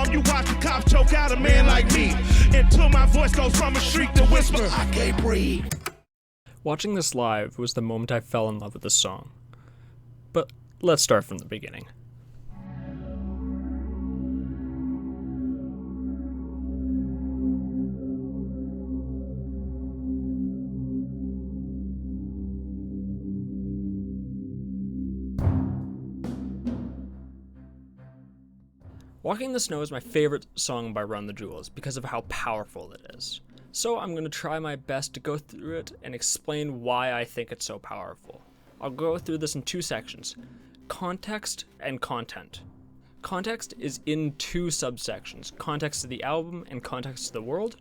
while you watch the cops choke out a man like me. Until my voice goes from a shriek to whisper, I can't breathe. Watching this live was the moment I fell in love with this song. But let's start from the beginning. Walking in the Snow is my favorite song by Run the Jewels because of how powerful it is. So I'm going to try my best to go through it and explain why I think it's so powerful. I'll go through this in two sections: context and content. Context is in two subsections: context of the album and context of the world.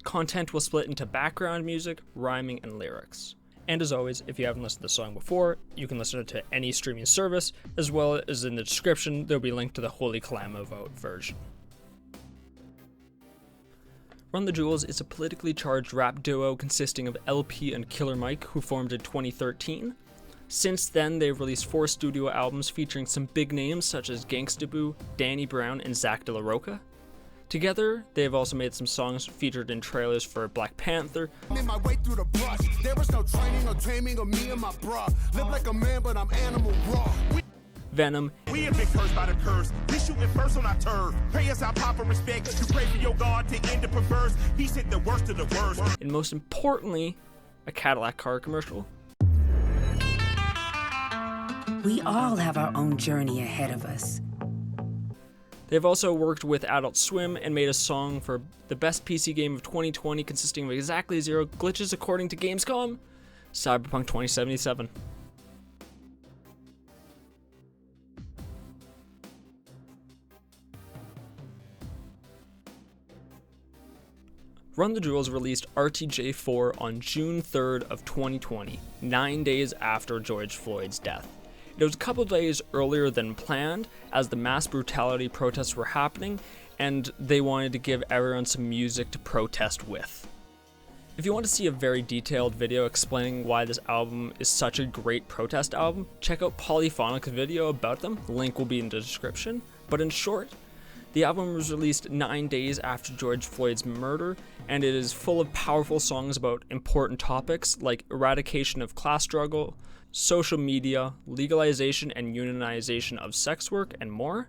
Content will split into background music, rhyming, and lyrics. And as always, if you haven't listened to the song before, you can listen to any streaming service, as well as in the description, there'll be a link to the Holy Kalama Vote version. Run the Jewels is a politically charged rap duo consisting of LP and Killer Mike, who formed in 2013. Since then, they've released 4 studio albums featuring some big names such as Gangsta Boo, Danny Brown, and Zach De La Rocha. Together, they've also made some songs featured in trailers for Black Panther, Made my way through the brush. There was no training or taming of me and my bruh. Live like a man, but I'm animal raw. Venom, We have been cursed by the curse. We shooting first on our turf. Pay us our proper respect. You pray for your God to end the perverse. He sent the worst of the worst. and most importantly, a Cadillac car commercial. We all have our own journey ahead of us. They've also worked with Adult Swim and made a song for the best PC game of 2020 consisting of exactly 0 glitches according to Gamescom, Cyberpunk 2077. Run the Jewels released RTJ4 on June 3rd of 2020, 9 days after George Floyd's death. It was a couple days earlier than planned, as the mass brutality protests were happening, and they wanted to give everyone some music to protest with. If you want to see a very detailed video explaining why this album is such a great protest album, check out Polyphonic's video about them, the link will be in the description. But in short, the album was released 9 days after George Floyd's murder, and it is full of powerful songs about important topics like eradication of class struggle, social media, legalization and unionization of sex work, and more.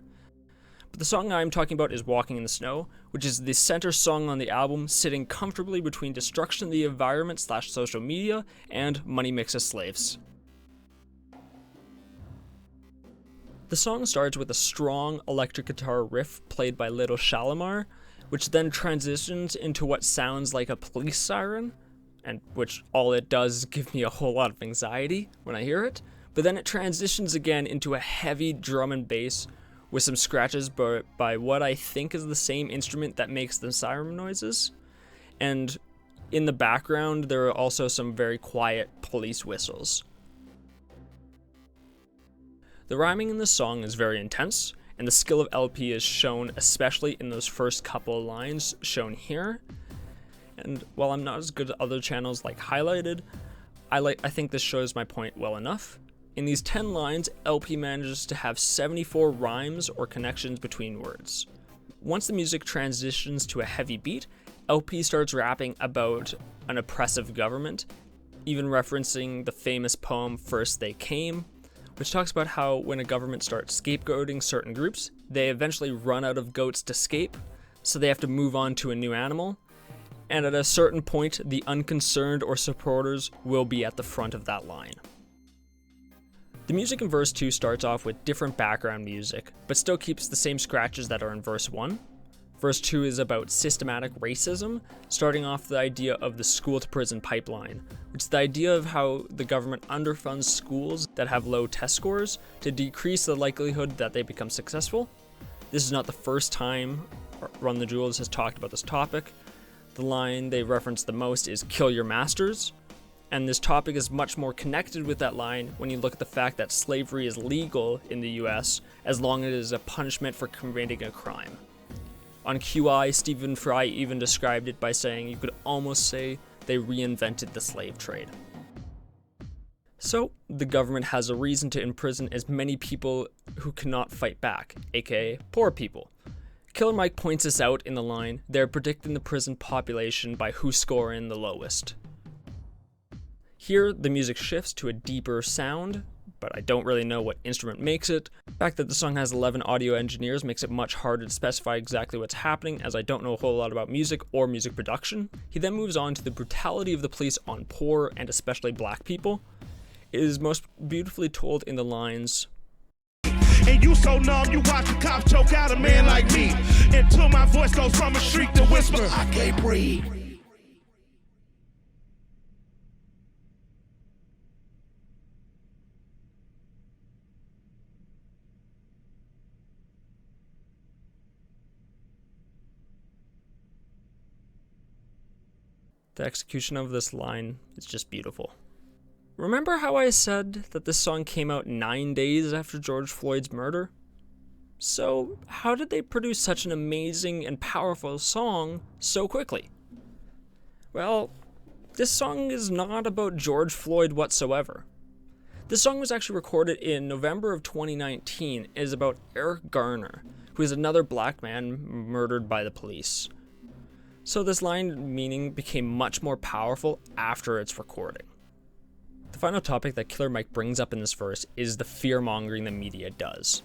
But the song I'm talking about is Walking in the Snow, which is the center song on the album, sitting comfortably between destruction of the environment / social media and Money Makes Us Slaves. The song starts with a strong electric guitar riff played by Little Shalimar, which then transitions into what sounds like a police siren, and which all it does is give me a whole lot of anxiety when I hear it. But then it transitions again into a heavy drum and bass with some scratches by what I think is the same instrument that makes the siren noises. And in the background, there are also some very quiet police whistles. The rhyming in this song is very intense, and the skill of LP is shown especially in those first couple of lines shown here. And while I'm not as good at other channels like Highlighted, I think this shows my point well enough. In these 10 lines, LP manages to have 74 rhymes or connections between words. Once the music transitions to a heavy beat, LP starts rapping about an oppressive government, even referencing the famous poem First They Came, which talks about how when a government starts scapegoating certain groups, they eventually run out of goats to scape, so they have to move on to a new animal. And at a certain point, the unconcerned or supporters will be at the front of that line. The music in verse 2 starts off with different background music, but still keeps the same scratches that are in verse 1. Verse 2 is about systematic racism, starting off the idea of the school-to-prison pipeline, which is the idea of how the government underfunds schools that have low test scores to decrease the likelihood that they become successful. This is not the first time Run the Jewels has talked about this topic. The line they reference the most is "kill your masters," and this topic is much more connected with that line when you look at the fact that slavery is legal in the US as long as it is a punishment for committing a crime. On QI, Stephen Fry even described it by saying you could almost say they reinvented the slave trade. So, the government has a reason to imprison as many people who cannot fight back, aka poor people. Killer Mike points this out in the line, "They're predicting the prison population by who's scoring the lowest." Here, the music shifts to a deeper sound, but I don't really know what instrument makes it. The fact that the song has 11 audio engineers makes it much harder to specify exactly what's happening, as I don't know a whole lot about music or music production. He then moves on to the brutality of the police on poor and especially black people. It is most beautifully told in the lines, And you so numb, you watch the cops choke out a man like me. Until my voice goes from a shriek to whisper, I can't breathe. the execution of this line is just beautiful. Remember how I said that this song came out 9 days after George Floyd's murder? So, how did they produce such an amazing and powerful song so quickly? Well, this song is not about George Floyd whatsoever. This song was actually recorded in November of 2019 and is about Eric Garner, who is another black man murdered by the police. So this line meaning became much more powerful after its recording. The final topic that Killer Mike brings up in this verse is the fear-mongering the media does.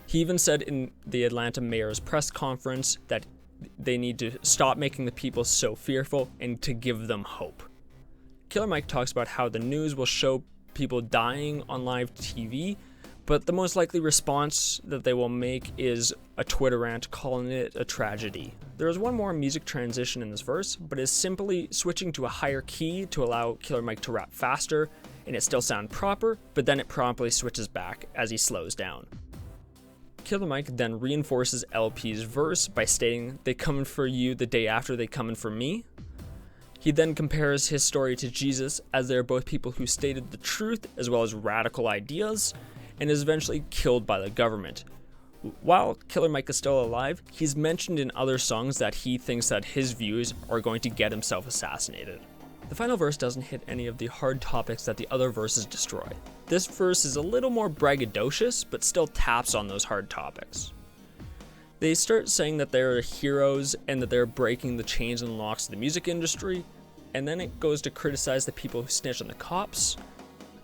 He even said in the Atlanta mayor's press conference that they need to stop making the people so fearful and to give them hope. Killer Mike talks about how the news will show people dying on live TV, but the most likely response that they will make is a Twitter rant calling it a tragedy. There is one more music transition in this verse, but is simply switching to a higher key to allow Killer Mike to rap faster, and it still sounds proper, but then it promptly switches back as he slows down. Killer Mike then reinforces LP's verse by stating, "They coming for you the day after they coming for me." He then compares his story to Jesus, as they are both people who stated the truth as well as radical ideas, and is eventually killed by the government. While Killer Mike is still alive, he's mentioned in other songs that he thinks that his views are going to get himself assassinated. The final verse doesn't hit any of the hard topics that the other verses destroy. This verse is a little more braggadocious, but still taps on those hard topics. They start saying that they're heroes and that they're breaking the chains and locks of the music industry, and then it goes to criticize the people who snitch on the cops.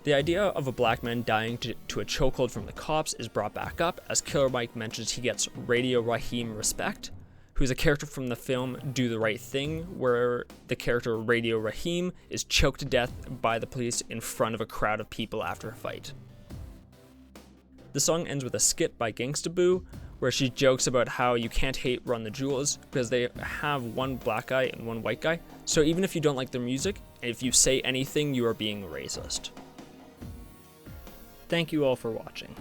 The idea of a black man dying to a chokehold from the cops is brought back up, as Killer Mike mentions he gets Radio Raheem respect, who is a character from the film Do the Right Thing, where the character Radio Raheem is choked to death by the police in front of a crowd of people after a fight. The song ends with a skit by Gangsta Boo, where she jokes about how you can't hate Run the Jewels because they have one black guy and one white guy, so even if you don't like their music, if you say anything, you are being racist. Thank you all for watching.